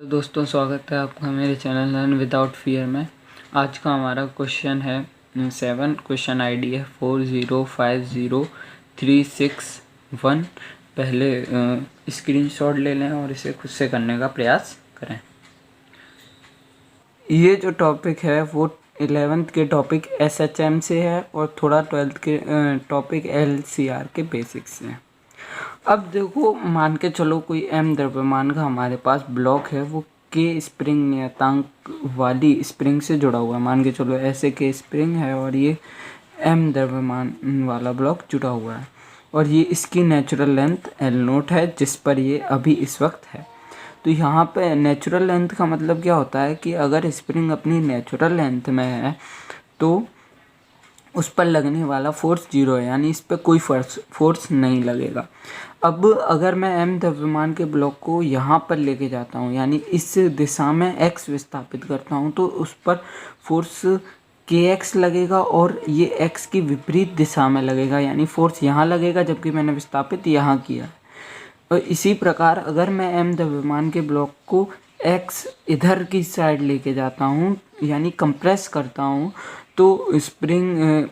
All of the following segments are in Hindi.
तो दोस्तों स्वागत है आपका मेरे चैनल लर्न विदाउट फियर में। आज का हमारा क्वेश्चन है 7। क्वेश्चन आईडी है 405036 1। पहले स्क्रीनशॉट ले लें और इसे खुद से करने का प्रयास करें। ये जो टॉपिक है वो 11th के टॉपिक SHM से है और थोड़ा 12th के टॉपिक LCR के बेसिक्स से है। अब देखो, मान के चलो कोई m द्रव्यमान का हमारे पास ब्लॉक है, वो k स्प्रिंग नियतांक वाली स्प्रिंग से जुड़ा हुआ है। मान के चलो ऐसे k स्प्रिंग है और ये m द्रव्यमान वाला ब्लॉक जुड़ा हुआ है और ये इसकी नेचुरल लेंथ L0 है जिस पर ये अभी इस वक्त है। तो यहाँ पे नेचुरल लेंथ का मतलब क्या होता है कि अगर स्प्रिंग अपनी नेचुरल लेंथ में है तो उस पर लगने वाला फोर्स 0 है, यानी इस पर कोई फोर्स नहीं लगेगा। अब अगर मैं m द्रव्यमान के ब्लॉक को यहाँ पर लेके जाता हूँ, यानी इस दिशा में x विस्थापित करता हूँ, तो उस पर फोर्स kx लगेगा और ये x की विपरीत दिशा में लगेगा, यानी फोर्स यहाँ लगेगा जबकि मैंने विस्थापित यहाँ किया है। और इसी प्रकार अगर मैं m द्रव्यमान के ब्लॉक को x इधर की साइड लेके जाता हूँ, यानी कंप्रेस करता हूँ, तो स्प्रिंग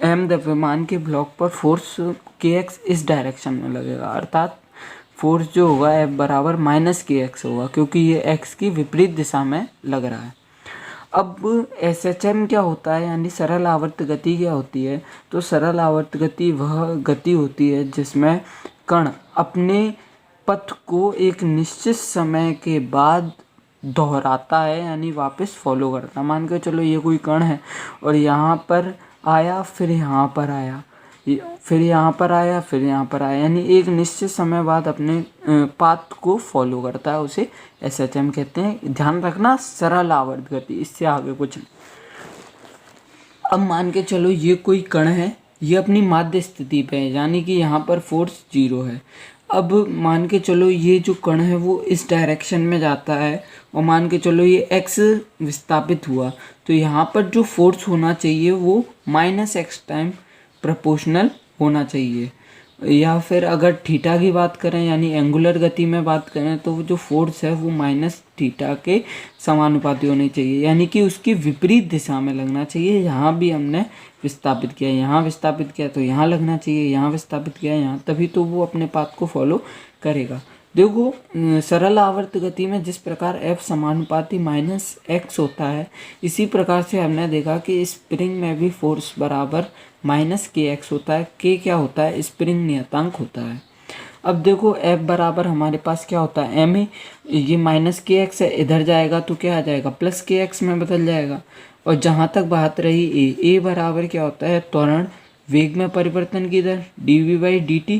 m द्रव्यमान के ब्लॉक पर फोर्स kx इस डायरेक्शन में लगेगा, अर्थात फोर्स जो होगा F बराबर -kx होगा, क्योंकि ये x की विपरीत दिशा में लग रहा है। अब SHM क्या होता है, यानी सरल आवर्त गति क्या होती है? तो सरल आवर्त गति वह गति होती है जिसमें कण अपने पथ को एक निश्चित समय के बाद दोहराता है, यानी वापस फॉलो करता है। मान के चलो ये कोई कण है और यहाँ पर आया, फिर यहाँ पर आया, फिर यहाँ पर आया, फिर यहाँ पर आया, यानी एक निश्चित समय बाद अपने पाथ को फॉलो करता है, उसे SHM कहते हैं। ध्यान रखना, सरल आवर्त गति, इससे आगे कुछ नहीं। अब मान के चलो ये कोई कण है, ये अपनी माध्य स्थिति पे है, यानी कि यहाँ पर फोर्स 0 है। अब मान के चलो ये जो कण है वो इस डायरेक्शन में जाता है और मान के चलो ये x विस्थापित हुआ, तो यहाँ पर जो फोर्स होना चाहिए वो -x टाइम प्रोपोर्शनल होना चाहिए। या फिर अगर थीटा की बात करें, यानी एंगुलर गति में बात करें, तो वो जो फोर्स है वो -थीटा के समानुपाती होनी चाहिए, यानी कि उसकी विपरीत दिशा में लगना चाहिए। यहाँ भी हमने विस्थापित किया, यहाँ विस्थापित किया तो यहाँ लगना चाहिए, यहाँ विस्थापित किया यहाँ, तभी तो वो अपने पाथ को फॉलो करेगा। देखो, सरल आवर्त गति में जिस प्रकार F समानुपाती -x होता है, इसी प्रकार से हमने देखा कि स्प्रिंग में भी फोर्स बराबर -kx होता है। k क्या होता है? स्प्रिंग नियतांक होता है। अब देखो F बराबर हमारे पास क्या होता है? m है, ये -kx है, इधर जाएगा तो क्या आ जाएगा? +kx में बदल जाएगा। और जहाँ तक बात रही a बराबर क्या होता है? त्वरण वेग में परिवर्तन की दर dv/dt,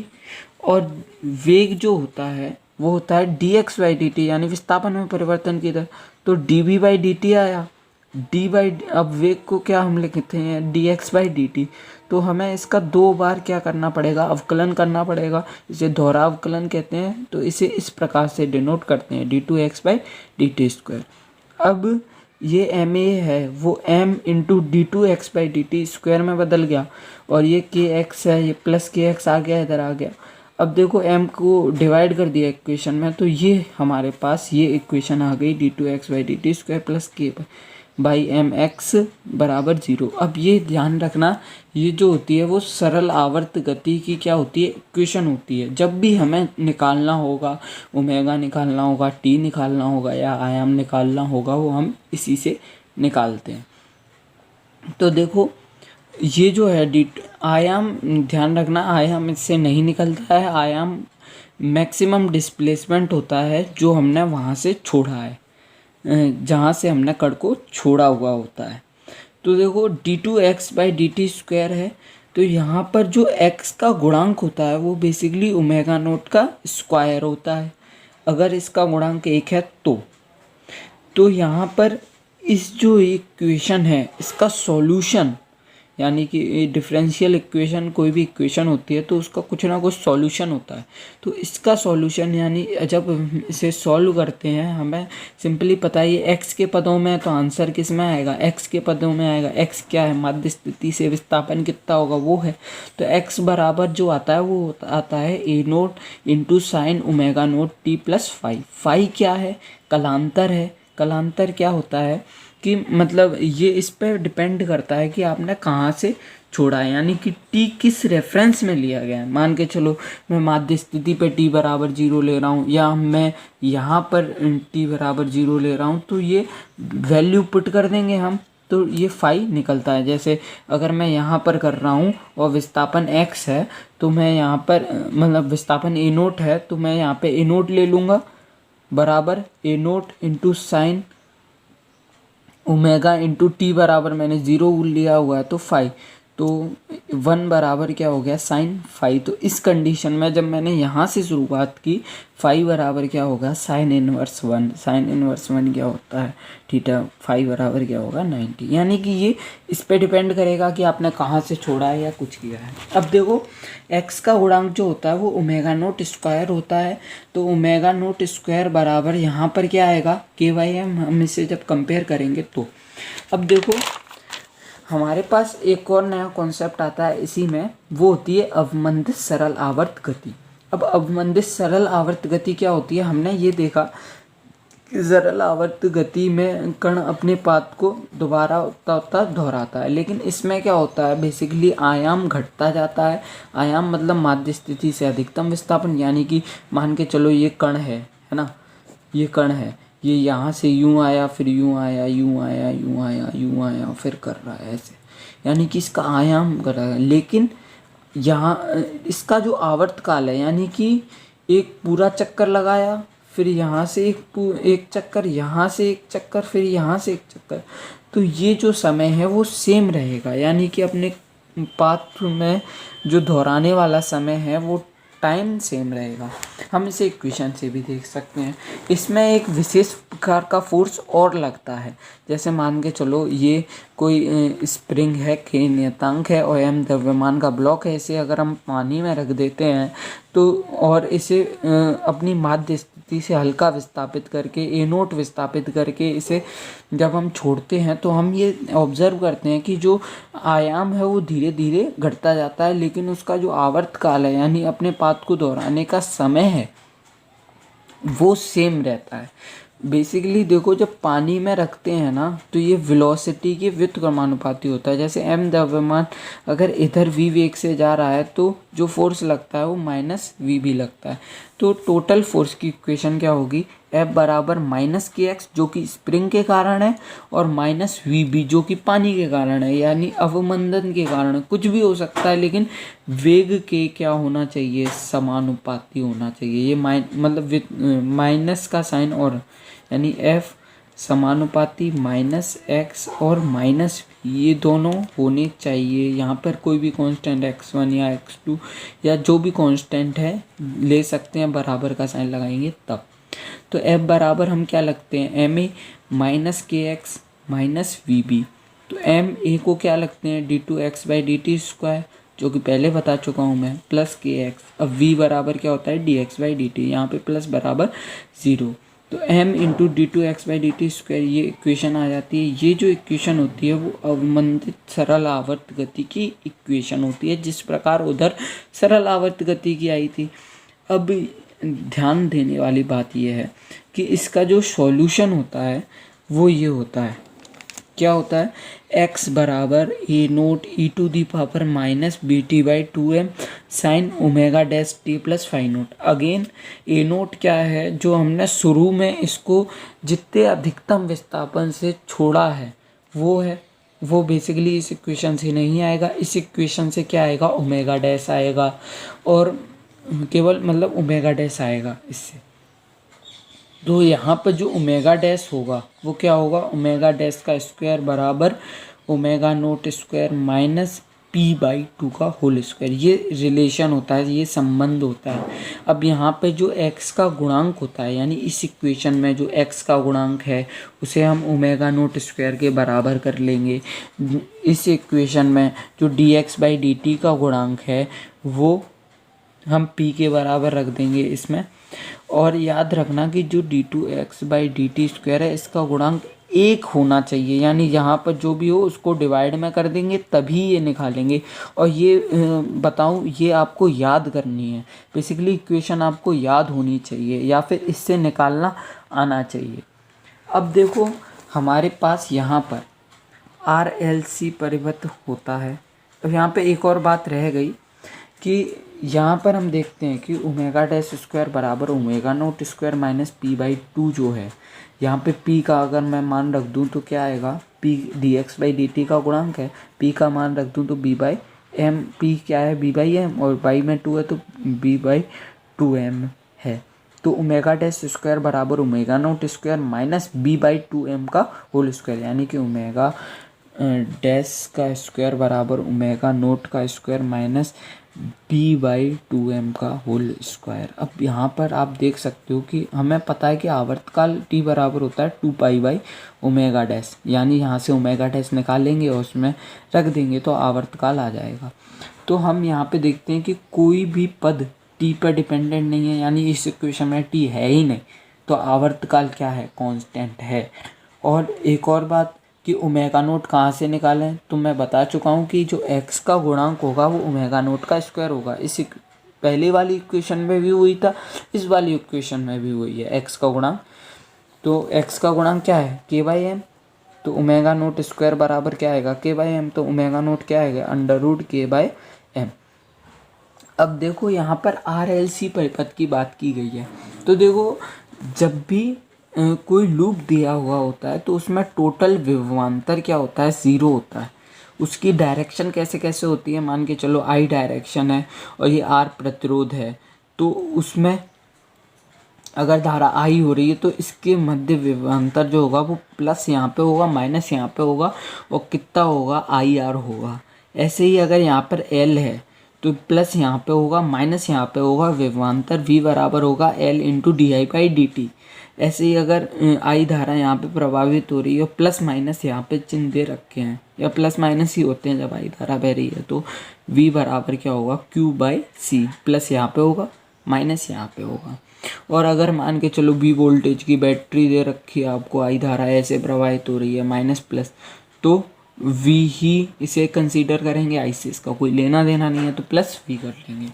और वेग जो होता है वो होता है dx/dt, यानी विस्थापन में परिवर्तन की दर। तो dv/dt आया, अब वेग को क्या हम लिखते हैं? dx/dt। तो हमें इसका 2 बार क्या करना पड़ेगा? अवकलन करना पड़ेगा, इसे दोहरा अवकलन कहते हैं। तो इसे इस प्रकार से डिनोट करते हैं, d2x/dt²। अब ये ma है वो m इंटू d2x/dt² में बदल गया, और ये kx है, ये +kx आ गया, इधर आ गया। अब देखो m को डिवाइड कर दिया इक्वेशन में, तो ये हमारे पास ये इक्वेशन आ गई d2x/dt² + k/mx बराबर 0। अब ये ध्यान रखना, ये जो होती है वो सरल आवर्त गति की क्या होती है? इक्वेशन होती है। जब भी हमें निकालना होगा, ओमेगा निकालना होगा, t निकालना होगा या आयाम निकालना होगा, वो हम इसी से निकालते हैं। तो देखो ये जो है आयाम, ध्यान रखना, आयाम इससे नहीं निकलता है। आयाम मैक्सिमम डिस्प्लेसमेंट होता है जो हमने वहाँ से छोड़ा है, जहाँ से हमने कण को छोड़ा हुआ होता है। तो देखो d2x/dt² है, तो यहाँ पर जो x का गुणांक होता है वो बेसिकली ओमेगा नॉट का स्क्वायर होता है। अगर इसका गुणांक 1 है तो यहाँ पर इस जो इक्वेशन है इसका सॉल्यूशन यानी कि डिफरेंशियल इक्वेशन, कोई भी इक्वेशन होती है तो उसका कुछ ना कुछ सॉल्यूशन होता है। तो इसका सॉल्यूशन यानी जब हम इसे सॉल्व करते हैं, हमें सिंपली पता है ये x के पदों में है, तो आंसर किस में आएगा, x के पदों में आएगा। x क्या है, माध्य स्थिति से विस्थापन कितना होगा वो है। तो x बराबर जो आता है वो आता है A naught into sine omega naught T plus phi. Phi क्या है, कलांतर है। कलांतर क्या होता है कि मतलब ये इस पर डिपेंड करता है कि आपने कहाँ से छोड़ा है, यानी कि टी किस रेफरेंस में लिया गया है। मान के चलो मैं माध्य स्थिति पे टी बराबर 0 ले रहा हूँ, या मैं यहाँ पर टी बराबर 0 ले रहा हूँ, तो ये वैल्यू पुट कर देंगे हम, तो ये फाई निकलता है। जैसे अगर मैं यहाँ पर कर रहा हूँ और विस्थापन x है, तो मैं यहाँ पर मतलब विस्थापन ए नोट है, तो मैं यहाँ पे ए नोट ले लूँगा बराबर A naught into sine omega into T बराबर मैंने 0 लिया हुआ है तो फाई, तो 1 बराबर क्या हो गया, साइन फाई। तो इस कंडीशन में जब मैंने यहाँ से शुरुआत की, फाई बराबर क्या होगा, साइन इनवर्स 1। साइन इनवर्स 1 क्या होता है, थीटा। फाई बराबर क्या होगा, 90। यानी कि ये इस पे डिपेंड करेगा कि आपने कहाँ से छोड़ा है या कुछ किया है। अब देखो x का गुणांक जो होता है वो ओमेगा नोट स्क्वायर होता है, तो ओमेगा नोट स्क्वायर बराबर यहाँ पर क्या आएगा, KYM। हम इसे जब कंपेयर करेंगे तो अब देखो हमारे पास एक और नया कॉन्सेप्ट आता है इसी में, वो होती है अवमंदित सरल आवर्त गति। अब अवमंदित सरल आवर्त गति क्या होती है, हमने ये देखा कि सरल आवर्त गति में कण अपने पाथ को दोबारा उतना दोहराता है, लेकिन इसमें क्या होता है, बेसिकली आयाम घटता जाता है। आयाम मतलब माध्य स्थिति से अधिकतम विस्थापन, यानी कि मान के चलो ये कण है ना, ये कण है, ये यहाँ से यूँ आया, फिर यूँ आया, यूँ आया, यूँ आया, यूँ आया, फिर कर रहा है ऐसे, यानी कि इसका आयाम कर रहा है। लेकिन यहाँ इसका जो आवर्त काल है, यानी कि एक पूरा चक्कर लगाया, फिर यहाँ से एक चक्कर, यहाँ से एक चक्कर, फिर यहाँ से एक चक्कर, तो ये जो समय है वो सेम रहेगा। यानी कि अपने पाथ में जो दोहराने वाला समय है वो टाइम सेम रहेगा। हम इसे इक्वेशन से भी देख सकते हैं। इसमें एक विशेष प्रकार का फोर्स और लगता है, जैसे मान के चलो ये कोई स्प्रिंग है, K नियतांक है और M द्रव्यमान का ब्लॉक है। इसे अगर हम पानी में रख देते हैं तो और इसे अपनी माध्य स्थिति से हल्का विस्थापित करके, ए नोट विस्थापित करके इसे जब हम छोड़ते हैं तो हम ये ऑब्जर्व करते हैं कि जो आयाम है वो धीरे धीरे घटता जाता है, लेकिन उसका जो आवर्त काल है यानी अपने पाथ को दोहराने का समय है वो सेम रहता है। बेसिकली देखो जब पानी में रखते हैं ना तो ये वेलोसिटी के व्युत्क्रमानुपाती होता है। जैसे m द्रव्यमान अगर इधर v वेग से जा रहा है तो जो फोर्स लगता है वो माइनस v भी लगता है। तो टोटल फोर्स की इक्वेशन क्या होगी, F बराबर माइनस kx जो कि स्प्रिंग के कारण है और माइनस vb जो कि पानी के कारण है, यानी अवमंदन के कारण। कुछ भी हो सकता है लेकिन वेग के क्या होना चाहिए, समानुपाती होना चाहिए। ये मतलब माइनस का साइन और यानी F समानुपाती माइनस x और माइनस ये दोनों होने चाहिए। यहाँ पर कोई भी कांस्टेंट x1 या x2 या जो भी कांस्टेंट है ले सकते हैं, बराबर का साइन लगाएंगे तब। तो F बराबर हम क्या लगते हैं, ma minus kx minus vb। तो ma को क्या लगते हैं, d2x/dt² जो कि पहले बता चुका हूँ मैं, प्लस kx। अब v बराबर क्या होता है, dx/dt, यहाँ पे प्लस बराबर 0। तो m इंटू d2x/dt², ये इक्वेशन आ जाती है। ये जो इक्वेशन होती है वो अवमंदित सरल आवर्त गति की इक्वेशन होती है, जिस प्रकार उधर सरल आवर्त गति की आई थी। अब ध्यान देने वाली बात यह है कि इसका जो सॉल्यूशन होता है वो ये होता है, क्या होता है, x बराबर A naught E to the power minus BT/2m sine omega dash T plus phi naught. Again A naught क्या है, जो हमने शुरू में इसको जितने अधिकतम विस्थापन से छोड़ा है वो है, वो बेसिकली इस इक्वेशन से नहीं आएगा। इस इक्वेशन से क्या आएगा, ओमेगा डैश आएगा, और केवल मतलब ओमेगा डैश आएगा इससे। तो यहाँ पर जो ओमेगा डैश होगा वो क्या होगा, ओमेगा डैश का स्क्वायर बराबर omega nought square minus p/2 का होल स्क्वायर। ये रिलेशन होता है, ये संबंध होता है। अब यहाँ पे जो x का गुणांक होता है, यानी इस इक्वेशन में जो x का गुणांक है उसे हम ओमेगा नोट स्क्वायर के बराबर कर लेंगे। इस इक्वेशन में जो dx/dt का गुणांक है वो हम p के बराबर रख देंगे इसमें। और याद रखना कि जो d2x/dt² है इसका गुणांक 1 होना चाहिए, यानी यहाँ पर जो भी हो उसको डिवाइड में कर देंगे तभी ये निकालेंगे। और ये बताऊँ, ये आपको याद करनी है। बेसिकली इक्वेशन आपको याद होनी चाहिए या फिर इससे निकालना आना चाहिए। अब देखो हमारे पास यहाँ पर RLC परिवर्त होता है। अब यहाँ पे एक और बात रह गई कि यहाँ पर हम देखते हैं कि ओमेगा डैश स्क्वायर बराबर omega nought square minus p/2 जो है, यहाँ पे p का अगर मैं मान रख दूँ तो क्या आएगा, p dx/dt का गुणांक है, p का मान रख दूँ तो b/m, p क्या है b/m और y में 2 है तो b/2m है। तो ओमेगा डैश स्क्वायर बराबर omega nought square minus b/2m का होल स्क्वायर, यानी कि ओमेगा डैश का स्क्वायर बराबर ओमेगा नोट का स्क्वायर माइनस b/2m का होल स्क्वायर। अब यहाँ पर आप देख सकते हो कि हमें पता है कि आवर्तकाल t बराबर होता है 2π/ओमेगा डैश, यानी यहाँ से ओमेगा डैश निकालेंगे और उसमें रख देंगे तो आवर्तकाल आ जाएगा। तो हम यहाँ पे देखते हैं कि कोई भी पद t पर डिपेंडेंट नहीं है, यानी इस इक्वेशन में t है ही नहीं, तो आवर्तकाल क्या है, कांस्टेंट है। और एक और बात कि ओमेगा नोट कहाँ से निकालें, तो मैं बता चुका हूँ कि जो x का गुणांक होगा वो ओमेगा नोट का स्क्वायर होगा। इस पहले वाली इक्वेशन में भी वही था, इस वाली इक्वेशन में भी वही है x का गुणांक। तो x का गुणांक क्या है, k/m, तो ओमेगा नोट स्क्वायर बराबर क्या आएगा, k/m, तो ओमेगा नोट क्या आएगा, √k/m। अब देखो यहाँ पर RLC परिपथ की बात की गई है। तो देखो जब भी कोई लूप दिया हुआ होता है तो उसमें टोटल विभवांतर क्या होता है, 0 होता है। उसकी डायरेक्शन कैसे कैसे होती है, मान के चलो I डायरेक्शन है और ये R प्रतिरोध है, तो उसमें अगर धारा I हो रही है तो इसके मध्य विभवांतर जो होगा वो प्लस यहाँ पे होगा, माइनस यहाँ पे होगा और कितना होगा, IR होगा। ऐसे ही अगर यहाँ पर L है तो प्लस यहाँ पे होगा, माइनस यहाँ पे होगा, विभवांतर V बराबर होगा L इंटू di/dt। ऐसे ही अगर I धारा यहाँ पे प्रभावित हो रही है, प्लस माइनस यहाँ पे चिन्ह दे रखे हैं या प्लस माइनस ही होते हैं जब I धारा बह रही है, तो V बराबर क्या होगा, Q/C, प्लस यहाँ पे होगा, माइनस यहाँ पे होगा। और अगर मान के चलो V वोल्टेज की बैटरी दे रखी है आपको, I धारा ऐसे प्रवाहित हो रही है माइनस प्लस, तो V ही इसे कंसीडर करेंगे, I से इसका कोई लेना देना नहीं है तो प्लस V कर लेंगे।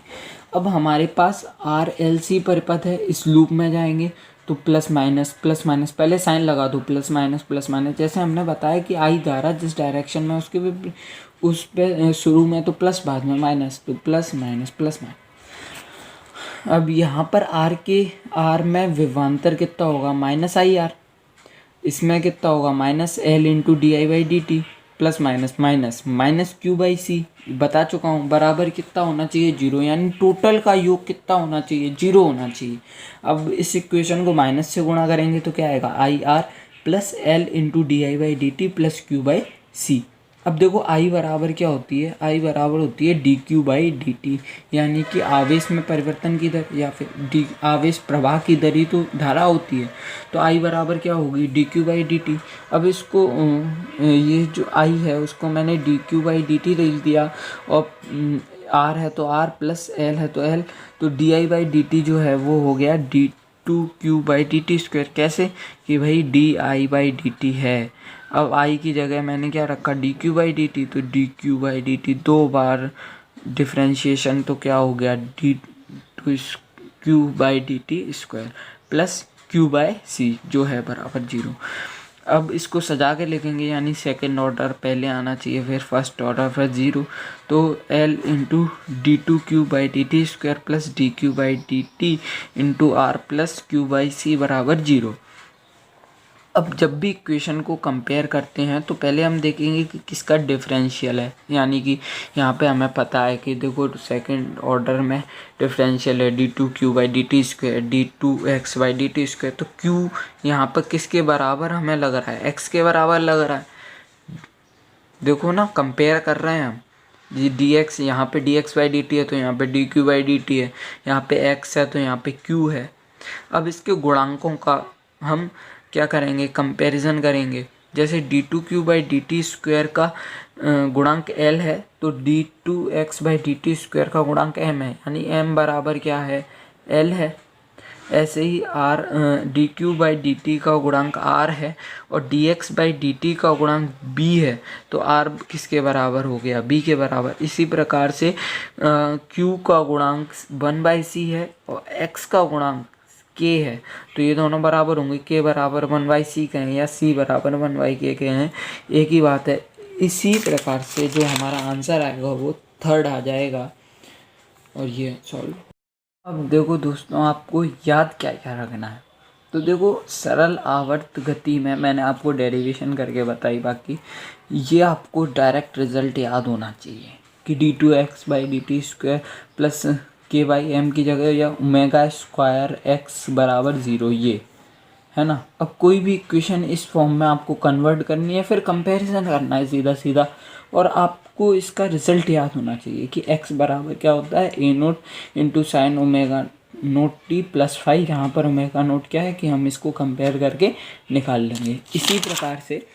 अब हमारे पास RLC परिपथ है, इस लूप में जाएंगे तो प्लस माइनस पहले साइन लगा दो, प्लस माइनस, जैसे हमने बताया कि I धारा जिस डायरेक्शन में उसके उस पे शुरू में तो प्लस, बाद में माइनस, तो प्लस माइनस। अब यहाँ पर R में विभवांतर कितना होगा, -IR, इसमें कितना होगा, -L into di/dt, plus minus Q/C, बता चुका हूँ, बराबर कितना होना चाहिए, 0, यानी टोटल का योग कितना होना चाहिए, 0 होना चाहिए। अब इस इक्वेशन को माइनस से गुणा करेंगे तो क्या आएगा, IR plus L into di/dt plus Q/C। अब देखो I बराबर क्या होती है, I बराबर होती है dq/dt, यानी कि आवेश में परिवर्तन की दर या फिर आवेश प्रवाह की दर ही तो धारा होती है। तो I बराबर क्या होगी, dq/dt। अब इसको ये जो I है उसको मैंने dq/dt लिख दिया, और R है तो R प्लस L है तो L, तो di/dt जो है वो हो गया d2q/dt²। कैसे कि भाई di/dt है, अब I की जगह मैंने क्या रखा, dq/dt, तो dq/dt 2 बार डिफ्रेंशिएशन तो क्या हो गया, d2q/dt² प्लस Q/C जो है बराबर 0। अब इसको सजा के लिखेंगे, यानी सेकेंड ऑर्डर पहले आना चाहिए, फिर फर्स्ट ऑर्डर, फिर 0, तो L into d2q/dt² plus dq/dt into R plus Q/C बराबर 0। अब जब भी इक्वेशन को कंपेयर करते हैं तो पहले हम देखेंगे कि किसका डिफरेंशियल है, यानी कि यहाँ पे हमें पता है कि देखो सेकंड ऑर्डर में डिफरेंशियल है d2q/dt², d2x/dt², तो q यहाँ पर किसके बराबर हमें लग रहा है, x के बराबर लग रहा है। देखो ना, कंपेयर कर रहे हैं हम, डी एक्स, यहाँ पे D X by D T है तो यहाँ पे D Q by D T है, यहाँ पे एक्स है तो यहाँ पे क्यू है। अब इसके गुणांकों का हम क्या करेंगे, कंपैरिजन करेंगे। जैसे D two Q by D T square का गुणांक एल है तो D two X by D T square का गुणांक एम है, यानी एम बराबर क्या है, एल है। ऐसे ही R D Q by D T का गुणांक आर है और D X by D T का गुणांक बी है, तो आर किसके बराबर हो गया, बी के बराबर। इसी प्रकार से क्यू का गुणांक 1/c है और एक्स का गुणांक के है, तो ये दोनों बराबर होंगे। के बराबर 1/c कहें या सी बराबर 1/k कहें, एक ही बात है। इसी प्रकार से जो हमारा आंसर आएगा वो थर्ड आ जाएगा और ये सॉल्व। अब देखो दोस्तों, आपको याद क्या क्या रखना है। तो देखो, सरल आवर्त गति में मैंने आपको डेरिवेशन करके बताई, बाकी ये आपको डायरेक्ट रिजल्ट याद होना चाहिए कि D two X by D T square plus K by M की जगह या ओमेगा स्क्वायर एक्स बराबर 0, ये है ना। अब कोई भी इक्वेशन इस फॉर्म में आपको कन्वर्ट करनी है, फिर कंपैरिजन करना है सीधा सीधा, और आपको इसका रिजल्ट याद होना चाहिए कि x बराबर क्या होता है, A naught into sine omega naught T plus 5। यहाँ पर ओमेगा नोट क्या है कि हम इसको कंपेयर करके निकाल लेंगे। इसी प्रकार से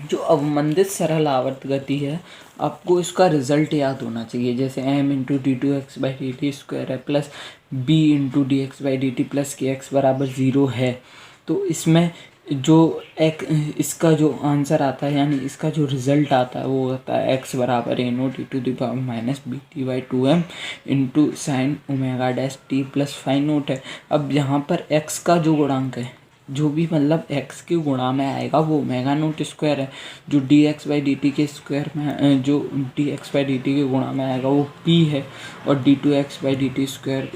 जो अवमंदित सरल आवर्त गति है, आपको इसका रिजल्ट याद होना चाहिए। जैसे m into D two X by D T square है plus b into D X by D T plus K X बराबर 0 है, तो इसमें जो एक इसका जो आंसर आता है, यानी इसका जो रिजल्ट आता है वो होता है x बराबर A naught E to the power minus B T by 2m into sine omega dash T plus 5 naught है। अब यहाँ पर x का जो गुणांक है, जो भी मतलब x के गुणा में आएगा वो ओमेगा नोट स्क्वायर है। जो D X by D T के स्क्वायर में, जो D X by D T के गुणा में आएगा वो p है, और D two X by D T square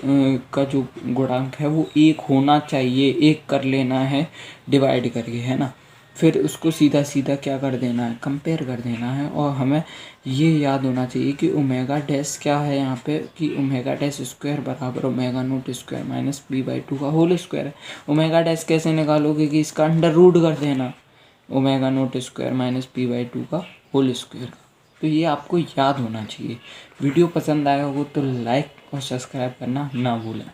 का जो गुणांक है वो 1 होना चाहिए, 1 कर लेना है डिवाइड करके, है ना। फिर उसको सीधा सीधा क्या कर देना है, कंपेयर कर देना है। और हमें ये याद होना चाहिए कि ओमेगा डैश क्या है यहाँ पे, कि ओमेगा डैश स्क्वायर बराबर omega nought square minus B by 2 का होल स्क्वायर है। ओमेगा डैश कैसे निकालोगे कि इसका अंडर रूट कर देना, omega nought square minus B by 2 का होल स्क्वायर का। तो ये आपको याद होना चाहिए। वीडियो पसंद आया हो तो लाइक और सब्सक्राइब करना ना भूलें।